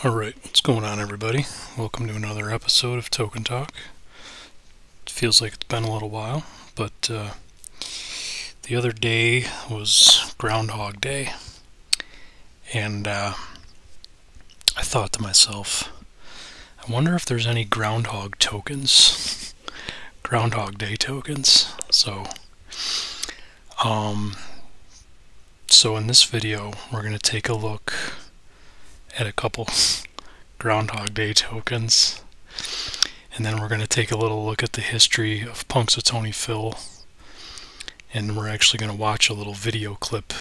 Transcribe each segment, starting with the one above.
Alright, what's going on, everybody? Welcome to another episode of Token Talk. It feels like it's been a little while, but the other day was Groundhog Day, and I thought to myself, I wonder if there's any Groundhog tokens, Groundhog Day tokens. So in this video, we're going to take a look at a couple Groundhog Day tokens, and then we're going to take a little look at the history of Punxsutawney Phil, and we're actually going to watch a little video clip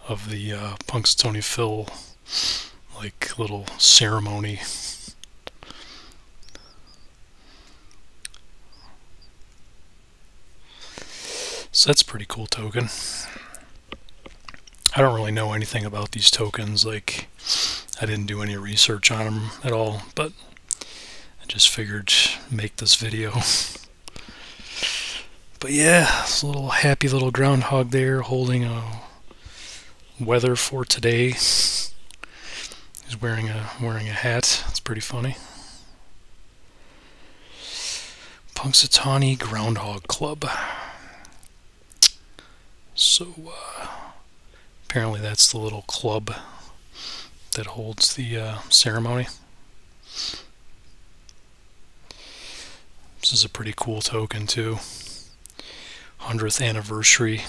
of the Punxsutawney Phil like little ceremony. So that's a pretty cool token. I don't really know anything about these tokens, like I didn't do any research on them at all, but I just figured make this video. But yeah, it's a little happy little groundhog there holding a weather for today. He's wearing a hat. It's pretty funny. Punxsutawney Groundhog Club. So apparently that's the little club that holds the ceremony. This is a pretty cool token too. 100th anniversary.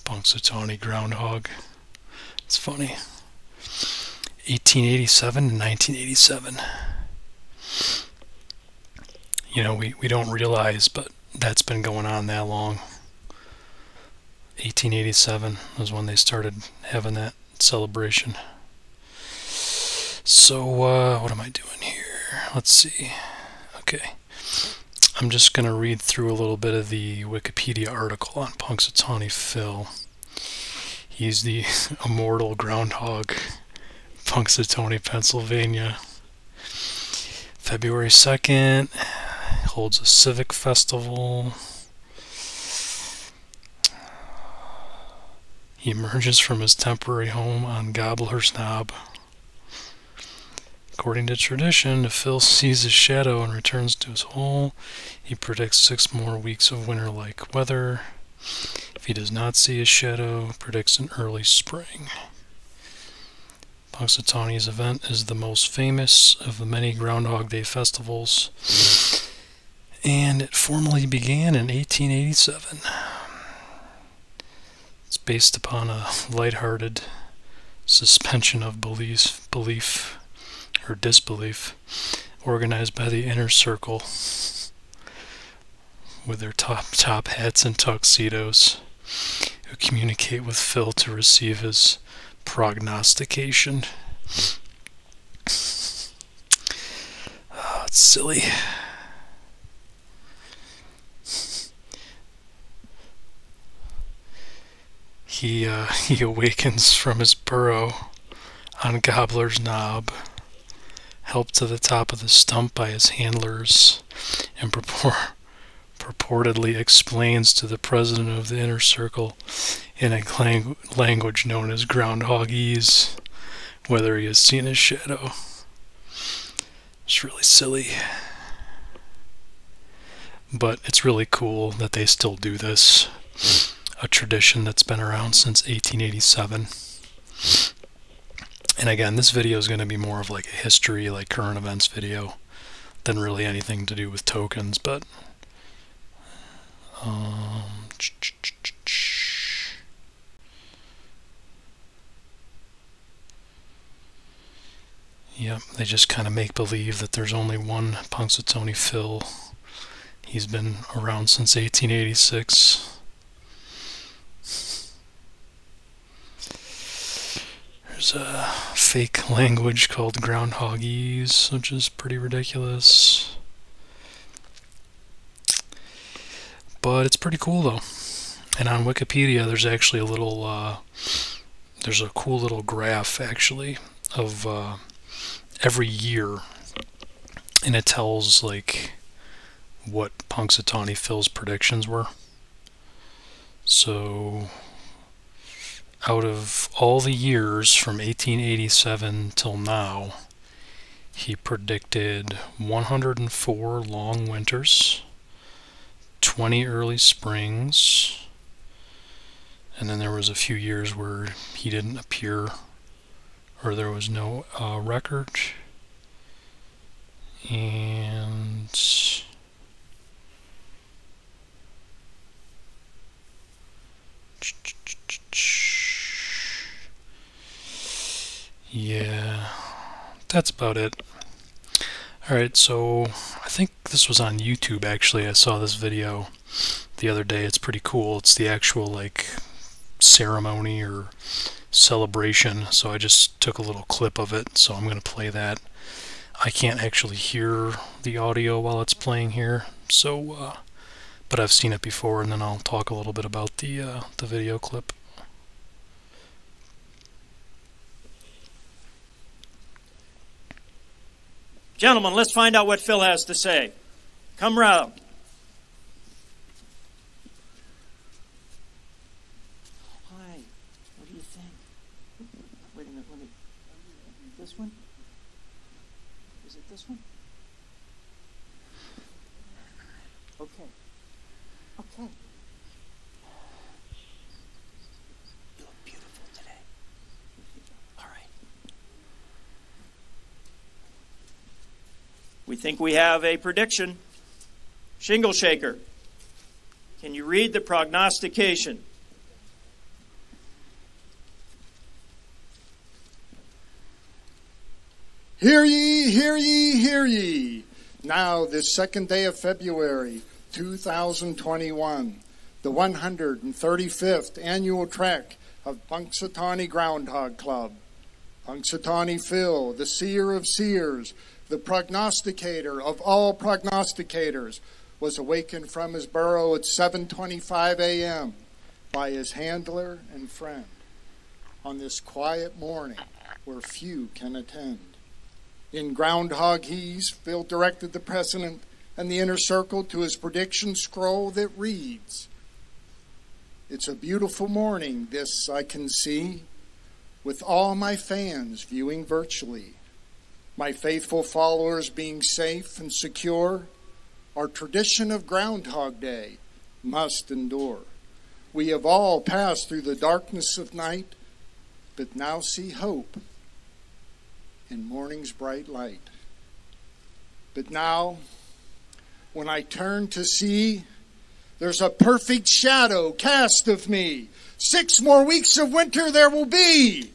Punxsutawney Groundhog. It's funny. 1887 to 1987. You know, we don't realize, but that's been going on that long. 1887 was when they started having that celebration. So, what am I doing here? Let's see. Okay. I'm just going to read through a little bit of the Wikipedia article on Punxsutawney Phil. He's the immortal groundhog, Punxsutawney, Pennsylvania. February 2nd, holds a civic festival. He emerges from his temporary home on Gobbler's Knob. According to tradition, if Phil sees his shadow and returns to his hole, he predicts 6 more weeks of winter-like weather. If he does not see his shadow, predicts an early spring. Punxsutawney's event is the most famous of the many Groundhog Day festivals, and it formally began in 1887. It's based upon a lighthearted suspension of belief or disbelief organized by the Inner Circle with their top hats and tuxedos, who communicate with Phil to receive his prognostication. Oh, it's silly. He awakens from his burrow on Gobbler's Knob, helped to the top of the stump by his handlers, and purportedly explains to the president of the Inner Circle in a language known as Groundhogese whether he has seen his shadow. It's really silly. But it's really cool that they still do this. A tradition that's been around since 1887. And again, this video is going to be more of like a history, like current events video than really anything to do with tokens, but yep, they just kind of make believe that there's only one Punxsutawney Phil. He's been around since 1886. There's a fake language called Groundhogese, which is pretty ridiculous. But it's pretty cool though. And on Wikipedia there's actually a little, there's a cool little graph actually of every year. And it tells like what Punxsutawney Phil's predictions were. So out of all the years from 1887 till now, he predicted 104 long winters, 20 early springs, and then there was a few years where he didn't appear, or there was no record. And yeah, that's about it. Alright, so I think this was on YouTube actually. I saw this video the other day. It's pretty cool. It's the actual like ceremony or celebration, so I just took a little clip of it, so I'm going to play that. I can't actually hear the audio while it's playing here, so but I've seen it before, and then I'll talk a little bit about the video clip. Gentlemen, let's find out what Phil has to say. Come round. Hi. What do you think? Wait a minute. Let me. This one? Is it this one? Okay. Okay. You look beautiful today. All right. We think we have a prediction. Shingle Shaker, can you read the prognostication? Hear ye, hear ye, hear ye. Now, this second day of February, 2021, the 135th annual trek of Punxsutawney Groundhog Club. Punxsutawney Phil, the seer of seers, the prognosticator of all prognosticators, was awakened from his burrow at 7:25 a.m. by his handler and friend on this quiet morning where few can attend. In Groundhog He's, Phil directed the president and the inner circle to his prediction scroll that reads, "It's a beautiful morning, this I can see, with all my fans viewing virtually. My faithful followers being safe and secure, our tradition of Groundhog Day must endure. We have all passed through the darkness of night, but now see hope in morning's bright light. But now, when I turn to see, there's a perfect shadow cast of me. 6 more weeks of winter there will be."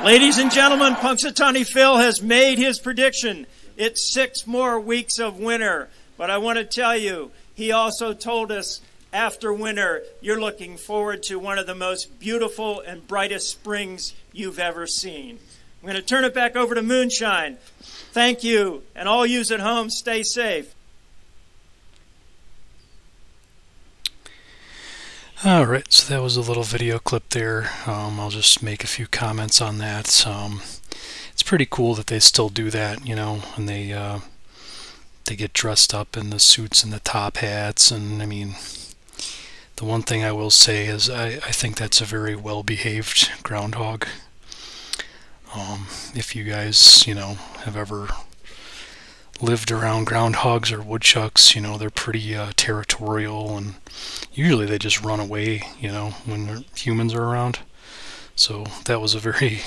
Ladies and gentlemen, Punxsutawney Phil has made his prediction. It's 6 more weeks of winter. But I want to tell you, he also told us after winter, you're looking forward to one of the most beautiful and brightest springs you've ever seen. I'm going to turn it back over to Moonshine. Thank you, and all yous at home, stay safe. Alright, so that was a little video clip there. I'll just make a few comments on that. It's pretty cool that they still do that, you know, and they get dressed up in the suits and the top hats, and I mean, the one thing I will say is I think that's a very well-behaved groundhog. If you guys, you know, have ever lived around groundhogs or woodchucks, you know, they're pretty territorial, and usually they just run away, you know, when humans are around. So that was a very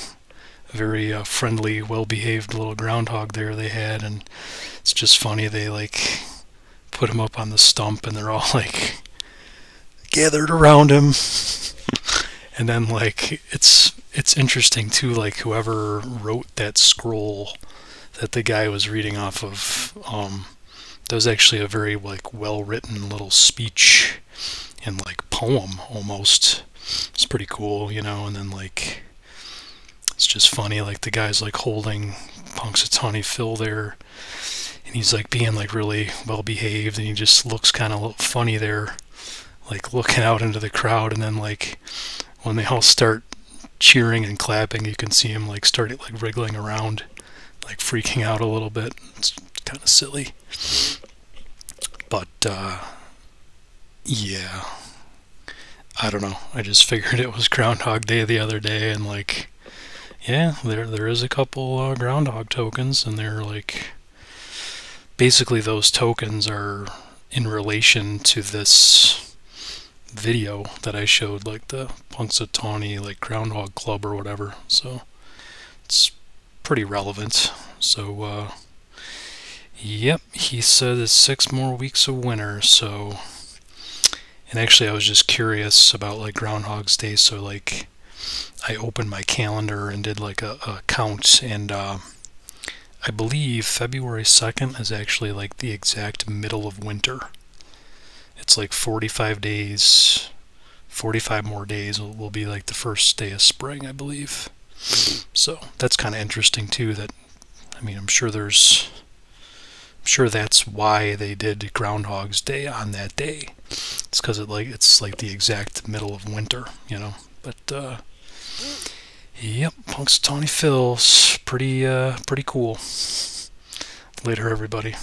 friendly, well-behaved little groundhog there they had, and it's just funny, they like put him up on the stump and they're all like gathered around him. And then like it's interesting too, like whoever wrote that scroll that the guy was reading off of, that was actually a very like well-written little speech and like poem almost. It's pretty cool, you know. And then like it's just funny, like the guy's like holding Punxsutawney Phil there, and he's like being like really well behaved, and he just looks kind of funny there, like looking out into the crowd. And then like when they all start cheering and clapping, you can see him like started like wriggling around, like freaking out a little bit. It's kind of silly. But yeah, I don't know. I just figured it was Groundhog Day the other day, and like, yeah, there is a couple Groundhog tokens, and they're like, basically those tokens are in relation to this video that I showed, like the Punxsutawney like Groundhog Club or whatever. So it's pretty relevant. So yep, he said it's 6 more weeks of winter. So, and actually I was just curious about like Groundhog's Day, so like I opened my calendar and did like a count, and I believe February 2nd is actually like the exact middle of winter. It's like 45 days, 45 more days will be like the first day of spring, I believe. So that's kind of interesting too, that, I mean, I'm sure that's why they did Groundhog's Day on that day. It's because it's like the exact middle of winter, you know. But yep, Punxsutawney Phil's pretty cool. Later, everybody.